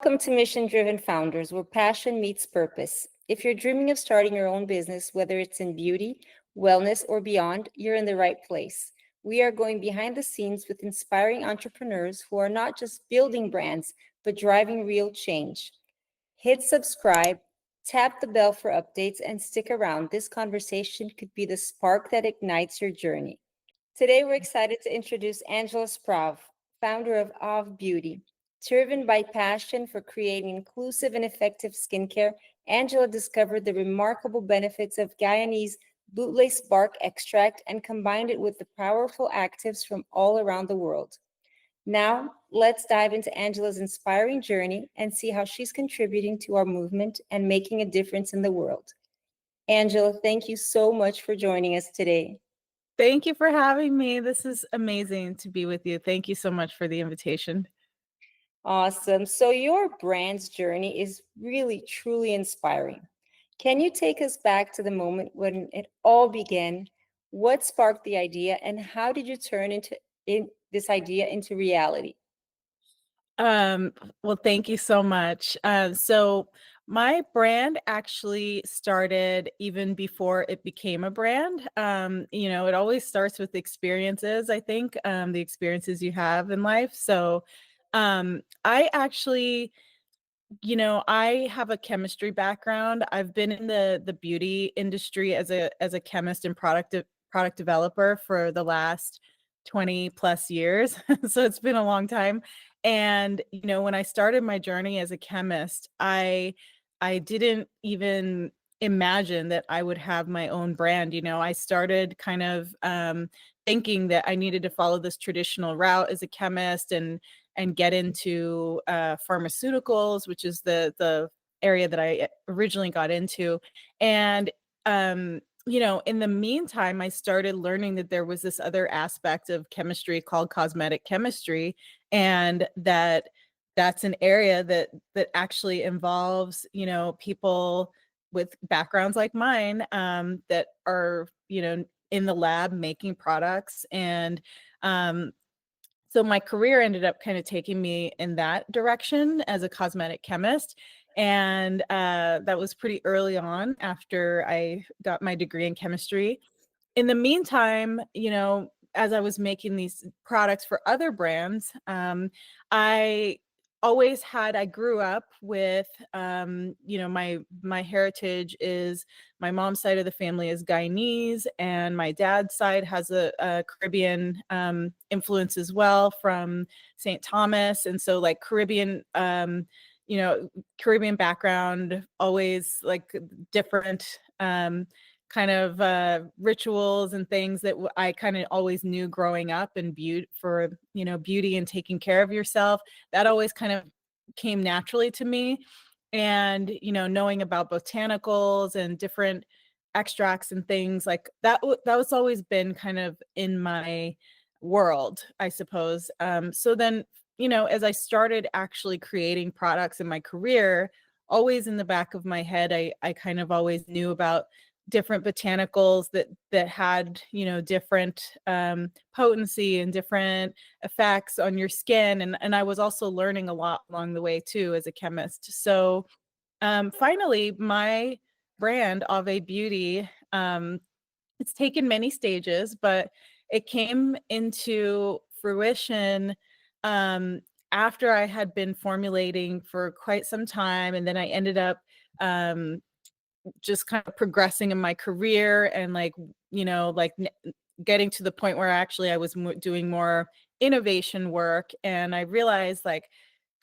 Welcome to Mission Driven Founders, where passion meets purpose. If you're dreaming of starting your own business, whether it's in beauty, wellness, or beyond, you're in the right place. We are going behind the scenes with inspiring entrepreneurs who are not just building brands, but driving real change. Hit subscribe, tap the bell for updates, and stick around. This conversation could be the spark that ignites your journey. Today, we're excited to introduce Angella Sprauve, founder of Auve Beauty. Driven by passion for creating inclusive and effective skincare, Angela discovered the remarkable benefits of Guyanese bootlace bark extract and combined it with the powerful actives from all around the world. Now, let's dive into Angela's inspiring journey and see how she's contributing to our movement and making a difference in the world. Angela, thank you so much for joining us today. Thank you for having me. This is amazing to be with you. Thank you so much for the invitation. Awesome. So, your brand's journey is really, truly inspiring. Can you take us back to the moment when it all began? What sparked the idea, and how did you turn this idea into reality? Um, well, thank you so much. So my brand actually started even before it became a brand. It always starts with experiences, I think, the experiences you have in life. So I actually I have a chemistry background. I've been in the beauty industry as a chemist and product developer for the last 20 plus years. So it's been a long time. And when I started my journey as a chemist, I didn't even imagine that I would have my own brand. I started kind of thinking that I needed to follow this traditional route as a chemist and get into pharmaceuticals, which is the area that I originally got into. And in the meantime, I started learning that there was this other aspect of chemistry called cosmetic chemistry, and that's an area that actually involves people with backgrounds like mine, that are in the lab making products. And so my career ended up kind of taking me in that direction as a cosmetic chemist. And that was pretty early on after I got my degree in chemistry. In the meantime, as I was making these products for other brands, I I grew up with, my heritage is my mom's side of the family is Guyanese, and my dad's side has a Caribbean influence as well from St. Thomas. And so like Caribbean background, always like different kind of rituals and things that I kind of always knew growing up, and beauty and taking care of yourself, that always kind of came naturally to me. And knowing about botanicals and different extracts and things like that, that was always been kind of in my world, I suppose. So then as I started actually creating products in my career, always in the back of my head, I kind of always knew about different botanicals that had different potency and different effects on your skin. And I was also learning a lot along the way too as a chemist. So finally my brand Auve Beauty, it's taken many stages, but it came into fruition um, after I had been formulating for quite some time. And then I ended up just kind of progressing in my career, and getting to the point where actually I was doing more innovation work. And I realized, like,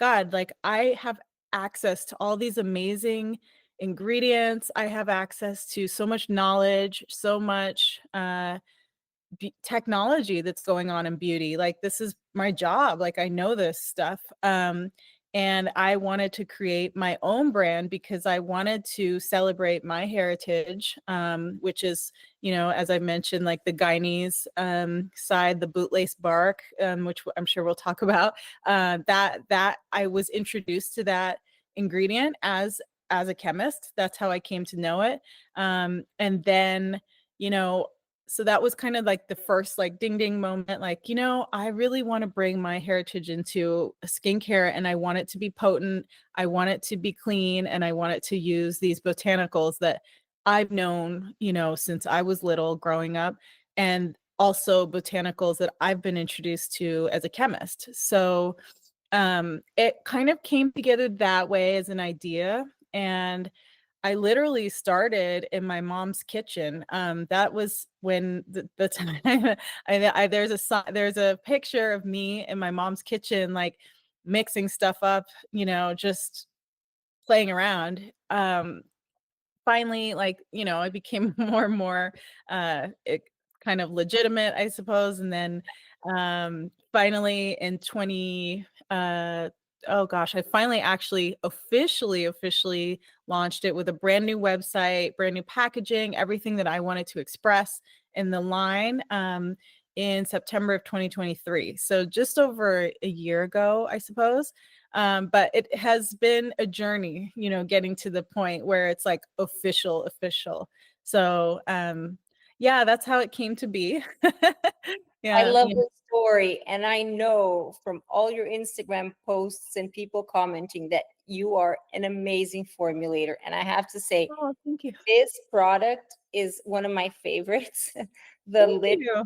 God, like I have access to all these amazing ingredients. I have access to so much knowledge, so much technology that's going on in beauty. Like, this is my job. Like, I know this stuff. And I wanted to create my own brand because I wanted to celebrate my heritage, which is, as I mentioned, like the Guyanese side, the bootlace bark, which I'm sure we'll talk about. That I was introduced to that ingredient as a chemist. That's how I came to know it. And then, you know, so that was kind of like the first like ding ding moment, like, I really want to bring my heritage into skincare and I want it to be potent, I want it to be clean, and I want it to use these botanicals that I've known, since I was little growing up, and also botanicals that I've been introduced to as a chemist. So it kind of came together that way as an idea, and I literally started in my mom's kitchen. That was when the time there's a picture of me in my mom's kitchen, like mixing stuff up, just playing around. Finally, like, it became more and more, it kind of legitimate, I suppose, and then, finally in 20, oh gosh, I finally actually officially launched it with a brand new website, brand new packaging, everything that I wanted to express in the line, in September of 2023. So just over a year ago, I suppose. But it has been a journey, getting to the point where it's like official. So, yeah, that's how it came to be. I Yeah, love this story, and I know from all your Instagram posts and people commenting that you are an amazing formulator. And I have to say, Oh, thank you. this product is one of my favorites. The Thank lip, you.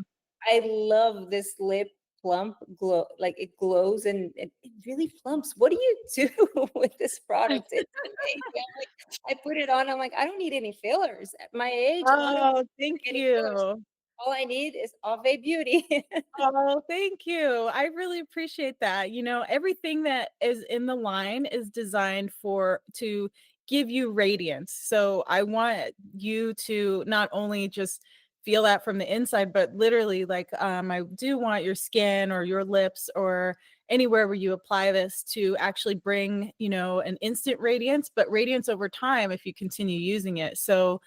I love this lip plump glow, like it glows and it really plumps. What do you do with this product? It's amazing. I'm like, I put it on, I'm like, I don't need any fillers. At my age, I don't Oh, need thank any fillers. you. All I need is Auve Beauty. Oh, thank you. I really appreciate that. Everything that is in the line is designed to give you radiance. So I want you to not only just feel that from the inside, but literally, like, I do want your skin or your lips or anywhere where you apply this to actually bring, an instant radiance, but radiance over time if you continue using it. So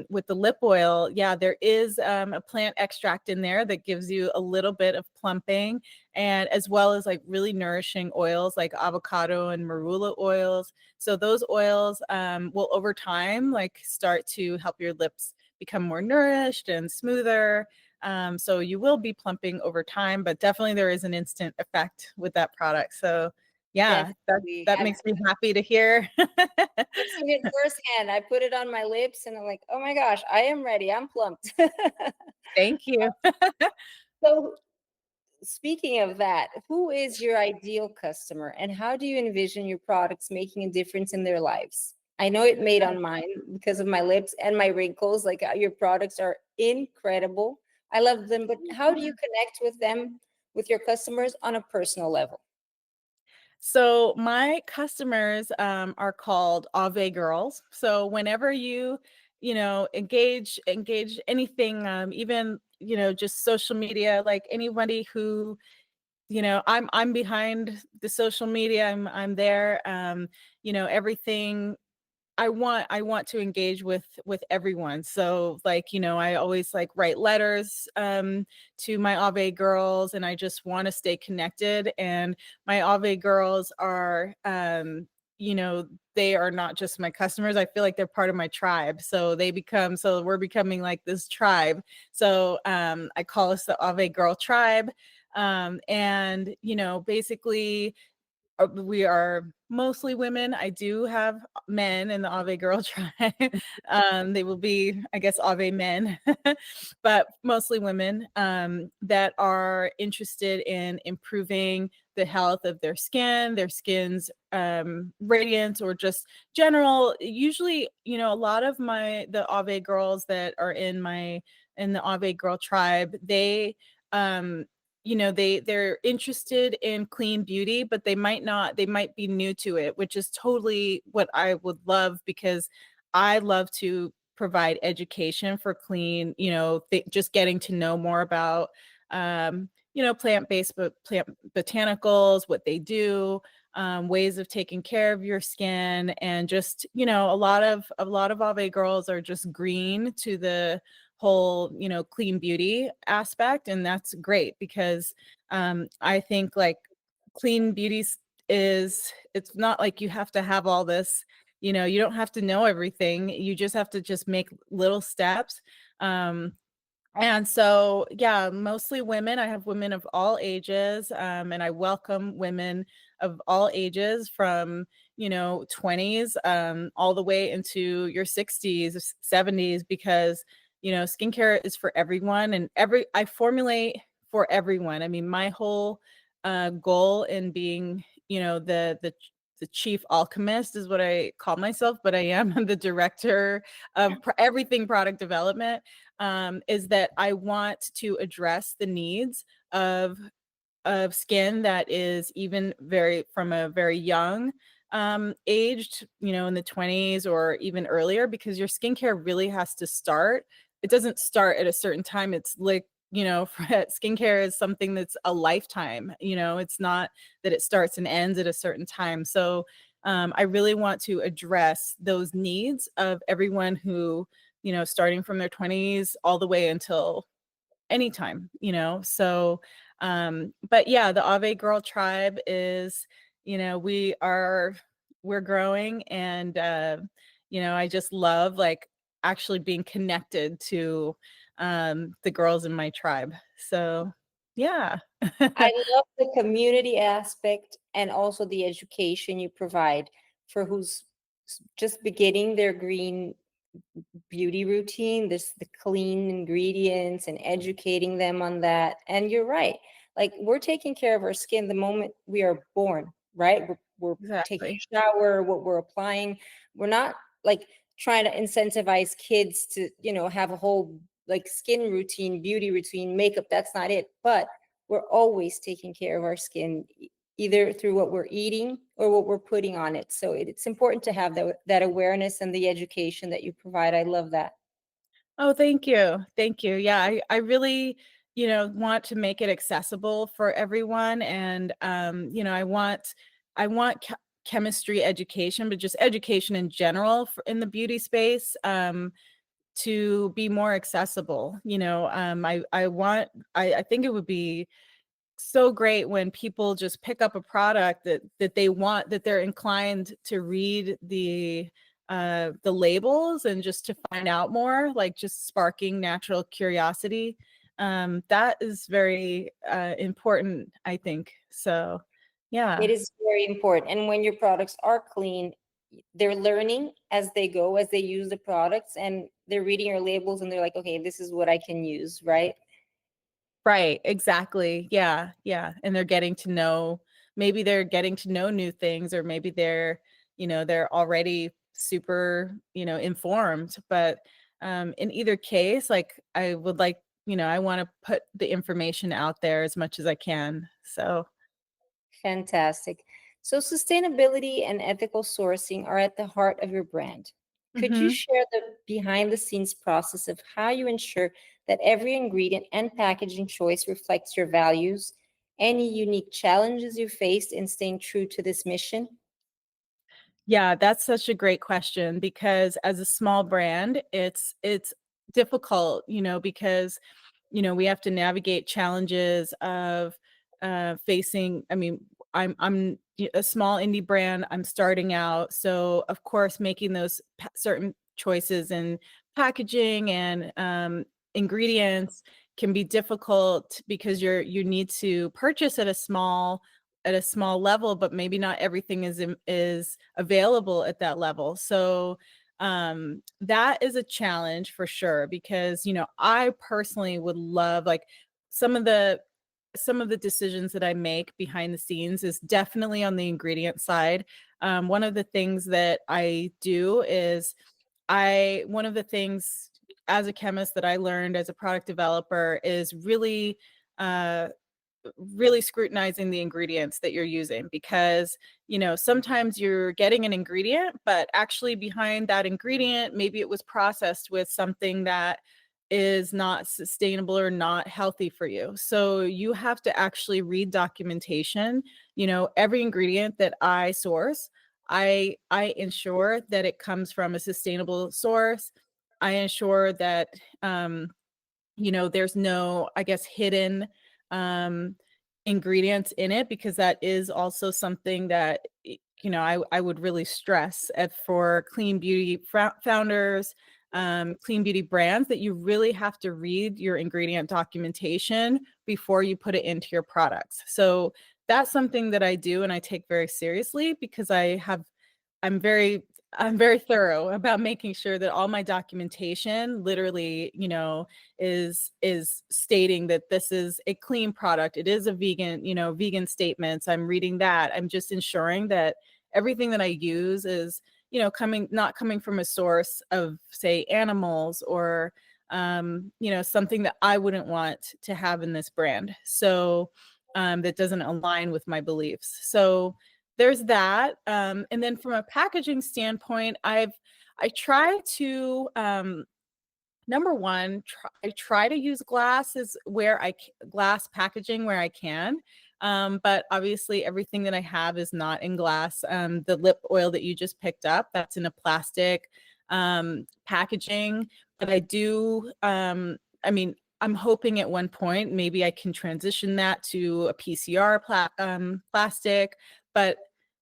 with the lip oil, yeah, there is a plant extract in there that gives you a little bit of plumping, and as well as like really nourishing oils like avocado and marula oils. So those oils will over time like start to help your lips become more nourished and smoother. So you will be plumping over time, but definitely there is an instant effect with that product. So yeah, that Definitely. that makes me happy to hear. I've seen it firsthand. I put it on my lips and I'm like, oh my gosh, I am ready. I'm plumped. Thank you. So, speaking of that, who is your ideal customer and how do you envision your products making a difference in their lives? I know it made on mine because of my lips and my wrinkles. Like your products are incredible. I love them, but how do you connect with them, with your customers on a personal level? So my customers are called Auve girls. So whenever engage anything, even just social media, like anybody who I'm behind the social media. I'm there. Everything I want to engage with everyone. So like, I always like write letters to my Auve girls, and I just want to stay connected. And my Auve girls are you know, they are not just my customers. I feel like they're part of my tribe. So we're becoming like this tribe. So I call us the Auve Girl Tribe. And basically we are mostly women. I do have men in the Auve Girl tribe. They will be, I guess, Auve men, but mostly women that are interested in improving the health of their skin's radiance, or just general. Usually, a lot of the Auve girls that are in the Auve Girl tribe, um, they're interested in clean beauty, but they might be new to it, which is totally what I would love, because I love to provide education for clean, just getting to know more about plant-based, but plant botanicals, what they do, ways of taking care of your skin. And just a lot of Ave girls are just green to the whole clean beauty aspect, and that's great, because I think like clean beauty it's not like you have to have all this, you don't have to know everything, you just have to just make little steps. And so, yeah, mostly women. I have women of all ages, and I welcome women of all ages from, 20s, all the way into your 60s, 70s, because, skincare is for everyone, and I formulate for everyone. I mean, my whole goal in being, the chief alchemist is what I call myself, but I am the director of everything product development, is that I want to address the needs of skin that is even from a very young aged, in the 20s or even earlier, because your skincare really has to start. It doesn't start at a certain time. It's like, skincare is something that's a lifetime. It's not that it starts and ends at a certain time. So I really want to address those needs of everyone who, starting from their 20s all the way until anytime, so but yeah, the Ave Girl tribe is, we're growing, and I just love, like, actually being connected to the girls in my tribe. So yeah. I love the community aspect and also the education you provide for who's just beginning their green beauty routine, this the clean ingredients and educating them on that. And you're right. Like we're taking care of our skin the moment we are born, right? We're taking Exactly. a shower, what we're applying. We're not like trying to incentivize kids to, have a whole like skin routine, beauty routine, makeup. That's not it. But we're always taking care of our skin either through what we're eating or what we're putting on it. So it's important to have that awareness and the education that you provide. I love that. Oh, thank you. Thank you. Yeah, I really, want to make it accessible for everyone. And I want chemistry education, but just education in general in the beauty space, to be more accessible. I think it would be so great when people just pick up a product that they want, that they're inclined to read the labels and just to find out more, like just sparking natural curiosity. That is very important, I think. So It yeah. is very important. And when your products are clean, they're learning as they go, as they use the products, and they're reading your labels and they're like, okay, this is what I can use, right? Right, exactly. Yeah, yeah, and maybe they're getting to know new things, or maybe they're already super, informed, but, in either case, like, I would like, I wanna put the information out there as much as I can, so. Fantastic. So, sustainability and ethical sourcing are at the heart of your brand. Could you Mhm. share the behind the scenes process of how you ensure that every ingredient and packaging choice reflects your values? Any unique challenges you faced in staying true to this mission? Yeah, that's such a great question, because as a small brand, it's difficult, because we have to navigate challenges of facing. I mean, a small indie brand. I'm starting out, so of course, making those certain choices in packaging and ingredients can be difficult, because you need to purchase at a small level, but maybe not everything is available at that level. So that is a challenge for sure, because I personally would love, like, some of the decisions that I make behind the scenes is definitely on the ingredient side. One of the things that I do is one of the things as a chemist that I learned as a product developer is uh really scrutinizing the ingredients that you're using, because sometimes you're getting an ingredient, but actually behind that ingredient, maybe it was processed with something that is not sustainable or not healthy for you. So you have to actually read documentation. Every ingredient that I source, I ensure that it comes from a sustainable source. I ensure that there's no, I guess, hidden um, ingredients in it, because that is also something that I would really stress for clean beauty founders. clean beauty brands, that you really have to read your ingredient documentation before you put it into your products. So that's something that I do and I take very seriously, because I'm very I'm very thorough about making sure that all my documentation literally, is stating that this is a clean product. It is a vegan, vegan statements. I'm reading that. I'm just ensuring that everything that I use is, not coming from a source of, say, animals, or something that I wouldn't want to have in this brand. So that doesn't align with my beliefs. So there's that. And then from a packaging standpoint, I try to number one, I try to use glass packaging where I can. But obviously everything that I have is not in glass. The lip oil that you just picked up, that's in a plastic packaging. But I'm hoping at one point maybe I can transition that to a PCR plastic. But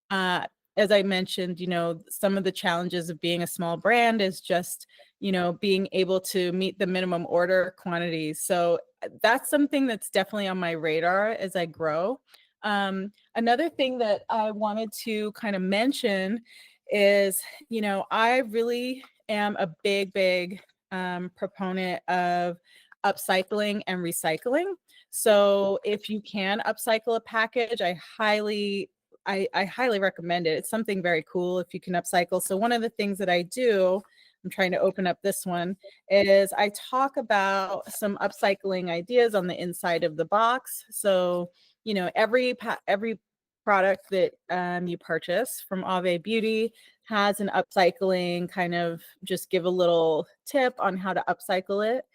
uh, as I mentioned, some of the challenges of being a small brand is just, being able to meet the minimum order quantities. So that's something that's definitely on my radar as I grow. Another thing that I wanted to kind of mention is, I really am a big proponent of upcycling and recycling. So if you can upcycle a package, I highly recommend it. It's something very cool if you can upcycle. So one of the things that I do, I'm trying to open up this one, is I talk about some upcycling ideas on the inside of the box. So, every product that you purchase from Auve Beauty has an upcycling kind of, just give a little tip on how to upcycle it.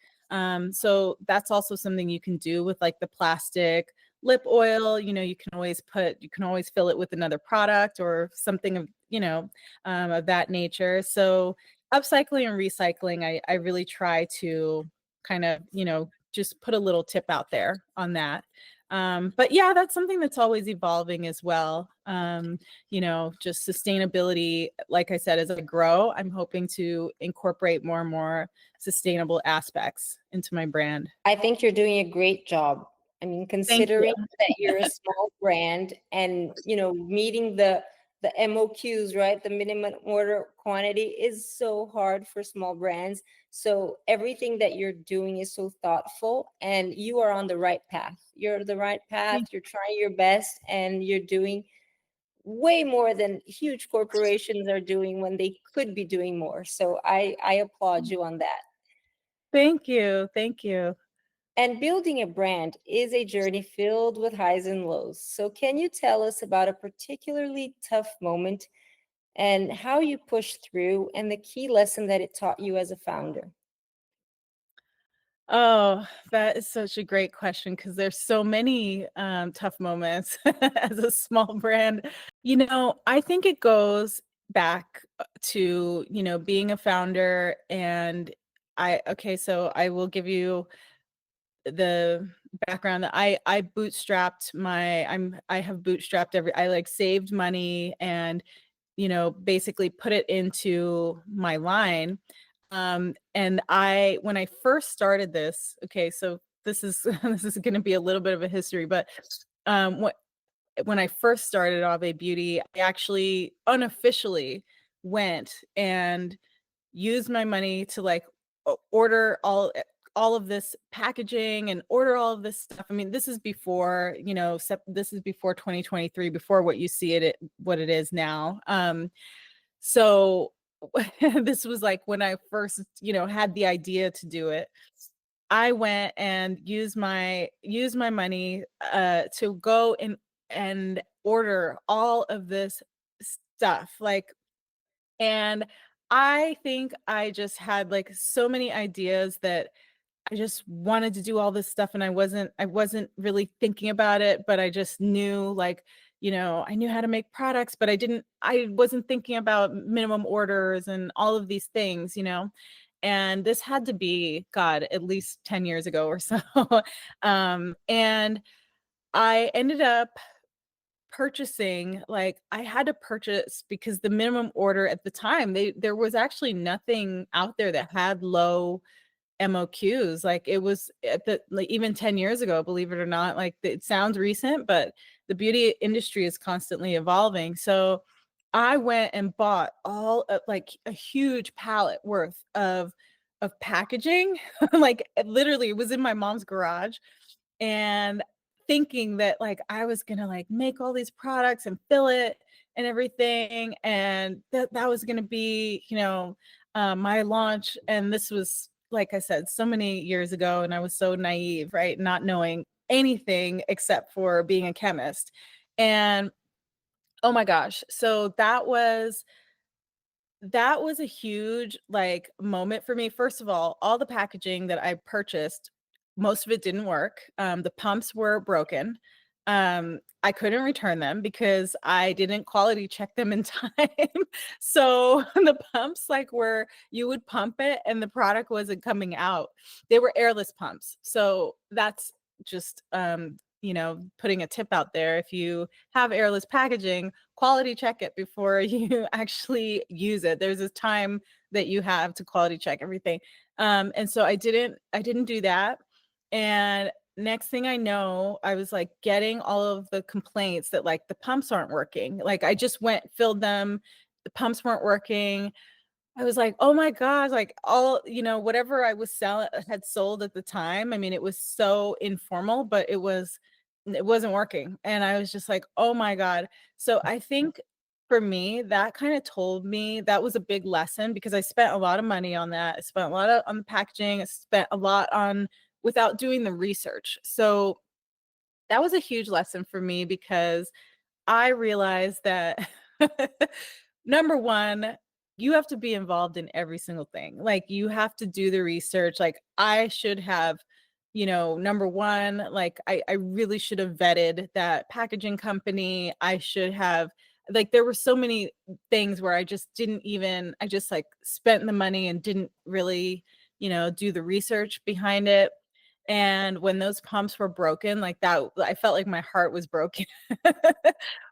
So that's also something you can do with like the plastic lip oil. You can always fill it with another product or something of that nature. So upcycling and recycling, I really try to kind of, just put a little tip out there on that. But yeah, that's something that's always evolving as well. Just sustainability, like I said, as I grow, I'm hoping to incorporate more and more sustainable aspects into my brand. I think you're doing a great job. I mean, Thank you. considering that you're a small brand and, meeting the MOQs, right? The minimum order quantity is so hard for small brands. So everything that you're doing is so thoughtful and you are on the right path. You're on the right path. Thank You're trying your best and you're doing way more than huge corporations are doing when they could be doing more. So I applaud you on that. Thank you. Thank you. And building a brand is a journey filled with highs and lows. So, can you tell us about a particularly tough moment and how you pushed through and the key lesson that it taught you as a founder? Oh, that is such a great question, because there's so many tough moments as a small brand. I think it goes back to, being a founder. And so I will give you the background that I bootstrapped I have bootstrapped I like saved money and, basically put it into my line. And when I first started this, okay, so this is this is going to be a little bit of a history, but what when I first started Auve Beauty, I actually unofficially went and use my money to like order all of this packaging and order all of this stuff. I mean, this is before, this is before 2023, before what you see what it is now. So this was like when I first, had the idea to do it. I went and used my money to go and order all of this stuff. And I think I just had like so many ideas that I just wanted to do all this stuff, and I wasn't really thinking about it, but I just knew, like, I knew how to make products, but I wasn't thinking about minimum orders and all of these things. And this had to be, God, at least 10 years ago or so. And I ended up purchasing, like, I had to purchase because the minimum order at the time, there was actually nothing out there that had low MOQs. Like, it was at the like, even 10 years ago, believe it or not, like, it sounds recent, but the beauty industry is constantly evolving. So, I went and bought all like, a huge pallet worth of packaging. Like, it literally was in my mom's garage, and thinking that, like, I was gonna, like, make all these products and fill it and everything, and that was gonna be, my launch. And this was, like I said, so many years ago, and I was so naive, right? Not knowing anything except for being a chemist. And, oh my gosh, so that was a huge, like, moment for me. First of all the packaging that I purchased, most of it didn't work. The pumps were broken. I couldn't return them because I didn't quality check them in time. So, the pumps, like, were you would pump it and the product wasn't coming out. They were airless pumps. So, that's just, putting a tip out there. If you have airless packaging, quality check it before you actually use it. There's a time that you have to quality check everything. And so I didn't do that. And next thing I know, I was like getting all of the complaints that, like, the pumps aren't working. Like, I just went, filled them, the pumps weren't working. I was like, "Oh my gosh," like, whatever I was selling had sold at the time. I mean, it was so informal, but it wasn't working, and I was just like, "Oh my god." So, I think for me, that kinda told me that was a big lesson because I spent a lot of money on that. I spent a lot on the packaging. I spent a lot on without doing the research. So, that was a huge lesson for me because I realized that number 1, you have to be involved in every single thing. Like, you have to do the research. Like, I should have, number 1, like, I really should have vetted that packaging company. I should have, like, there were so many things where I just, like, spent the money and didn't really, do the research behind it. And when those pumps were broken, like, that I felt like my heart was broken.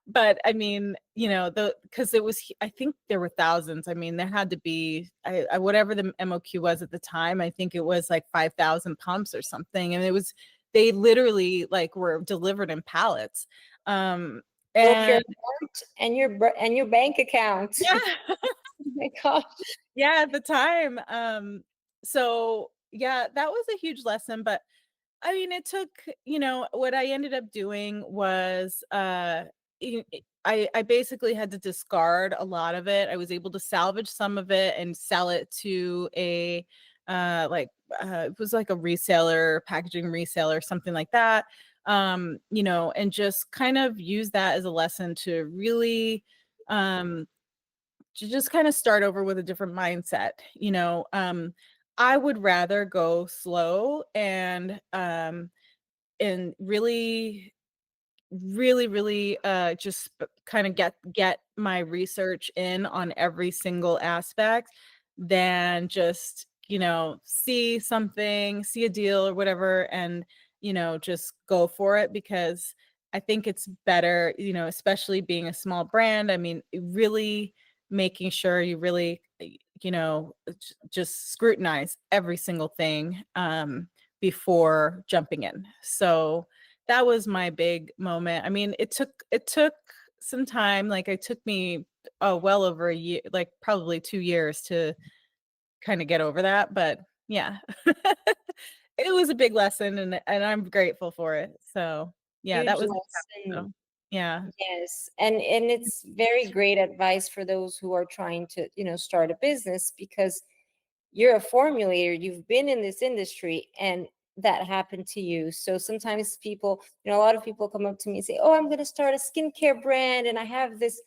But, I mean, because it was I think there were thousands. I mean, there had to be whatever the MOQ was at the time, I think it was, like, 5,000 pumps or something, and they literally, like, were delivered in pallets. Um, Broke your and heart and your bank account. yeah. Oh my gosh. Yeah, at the time. So yeah, that was a huge lesson. But I mean, it took, what I ended up doing was I basically had to discard a lot of it. I was able to salvage some of it and sell it to a like it was like a reseller, packaging reseller, something like that. And just kind of use that as a lesson um to just kind of start over with a different mindset. I would rather go slow and really really really just kind of get my research in on every single aspect than just see a deal or whatever, and just go for it. Because I think it's better, especially being a small brand. I mean, really making sure you really just scrutinize every single thing before jumping in. So that was my big moment. I mean, it took some time. Like, it took me, well over a year, like, probably 2 years to kinda get over that. But yeah. It was a big lesson, and I'm grateful for it. So, yeah, that Huge was lesson. so, yeah. Yes. And it's very great advice for those who are trying to, start a business, because you're a formulator, you've been in this industry, and that happened to you. So sometimes people, a lot of people come up to me and say, "Oh, I'm going to start a skincare brand and I have this,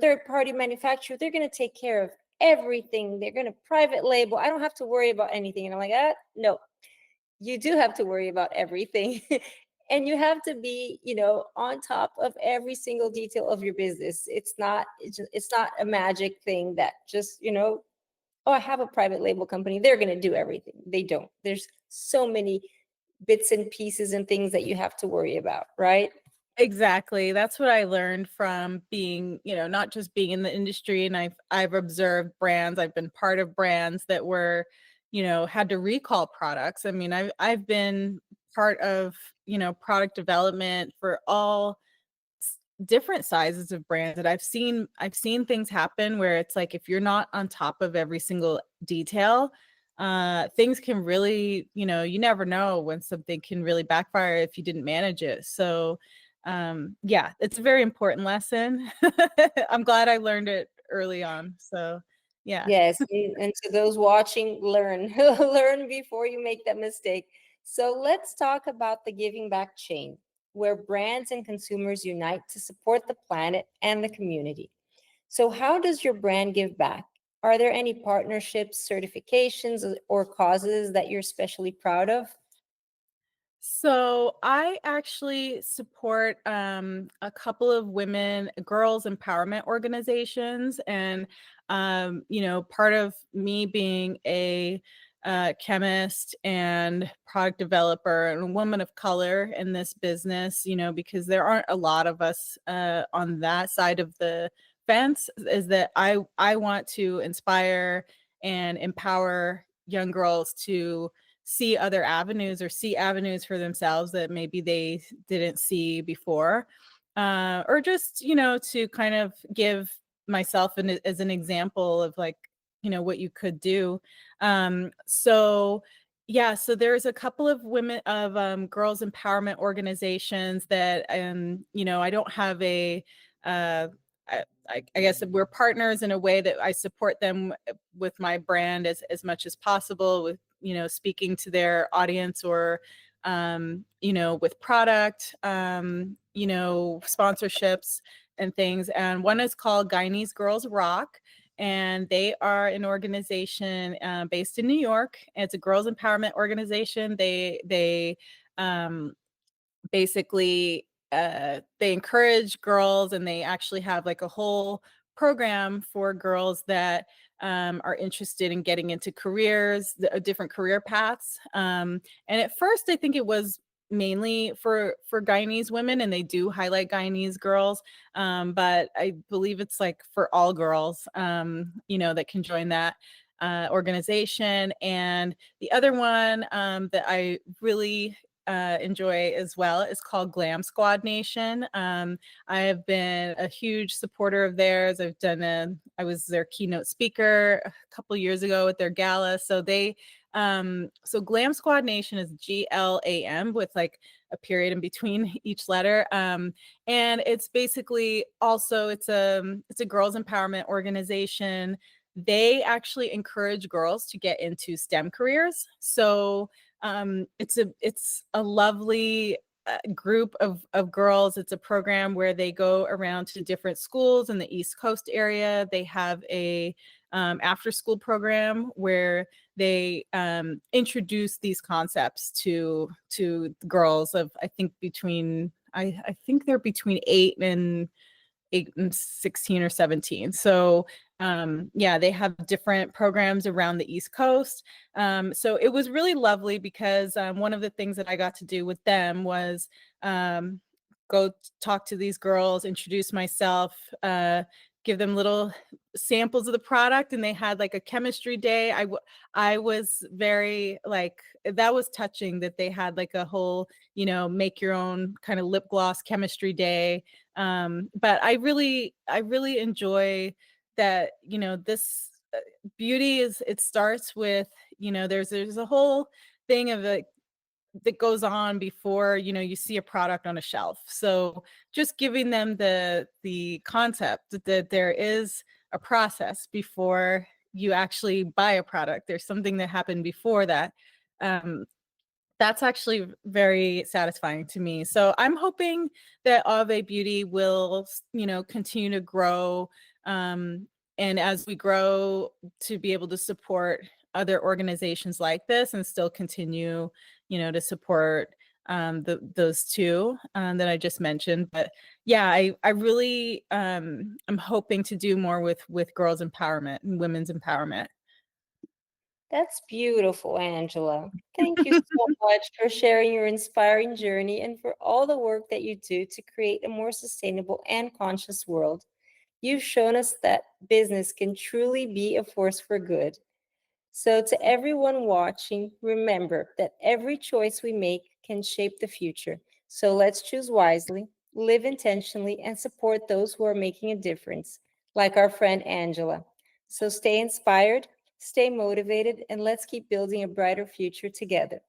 third party manufacturer. They're going to take care of everything. They're going to private label. I don't have to worry about anything." And I'm like, no, you do have to worry about everything. And you have to be, on top of every single detail of your business. It's not a magic thing that just, "Oh, I have a private label company, they're going to do everything." They don't. There's so many bits and pieces and things that you have to worry about, right? Exactly. That's what I learned from being, not just being in the industry, and I've observed brands, I've been part of brands that were, had to recall products. I mean, I've been part of, product development for all different sizes of brands, that I've seen things happen where it's like if you're not on top of every single detail, things can really, you never know when something can really backfire if you didn't manage it. So yeah, it's a very important lesson. I'm glad I learned it early on. So yeah. Yes, and to those watching, learn. Learn before you make that mistake. So let's talk about the giving back chain, where brands and consumers unite to support the planet and the community. So how does your brand give back? Are there any partnerships, certifications, or causes that you're especially proud of? So I actually support a couple of women, girls empowerment organizations, and part of me being a chemist and product developer and a woman of color in this business, because there aren't a lot of us on that side of the fence, is that I want to inspire and empower young girls to see other avenues, or see avenues for themselves that maybe they didn't see before, or just to kind of give myself as an example of, like, what you could do. So yeah, so there's a couple of women of girls empowerment organizations that I don't have a uh I guess we're partners in a way that I support them with my brand as much as possible, with speaking to their audience, or with product, sponsorships and things. And one is called Guyanese Girls Rock, and they are an organization based in New York. It's a girls empowerment organization. They basically they encourage girls, and they actually have like a whole program for girls that are interested in getting into careers, different career paths. And at first I think it was mainly for Guyanese women, and they do highlight Guyanese girls, but I believe it's like for all girls, that can join that organization. And the other one that I really enjoy as well is called Glam Squad Nation. I have been a huge supporter of theirs. I was their keynote speaker a couple years ago at their gala. So Glam Squad Nation is GLAM with like a period in between each letter. And it's basically also, it's a girls empowerment organization. They actually encourage girls to get into STEM careers. So it's a lovely group of girls. It's a program where they go around to different schools in the East Coast area. They have a after school program where they introduce these concepts to girls of, I think they're between 8 and 16 or 17. So yeah, they have different programs around the East Coast. So it was really lovely because one of the things that I got to do with them was um, go talk to these girls, introduce myself, give them little samples of the product, and they had like a chemistry day. I was very like, that was touching that they had like a whole, make your own kind of lip gloss chemistry day. But I really enjoy that, this beauty is, it starts with, there's a whole thing of like that goes on before you see a product on a shelf. So just giving them the concept that there is a process before you actually buy a product. There's something that happened before that. um, that's actually very satisfying to me. So I'm hoping that Auve Beauty will, continue to grow. Um, and as we grow, to be able to support other organizations like this, and still continue, to support those two that I just mentioned. But yeah, I really I'm hoping to do more with girls empowerment and women's empowerment. That's beautiful, Angela. Thank you so much for sharing your inspiring journey and for all the work that you do to create a more sustainable and conscious world. You've shown us that business can truly be a force for good. So, to everyone watching, remember that every choice we make can shape the future. So, let's choose wisely, live intentionally, and support those who are making a difference, like our friend Angela. So, stay inspired, stay motivated, and let's keep building a brighter future together.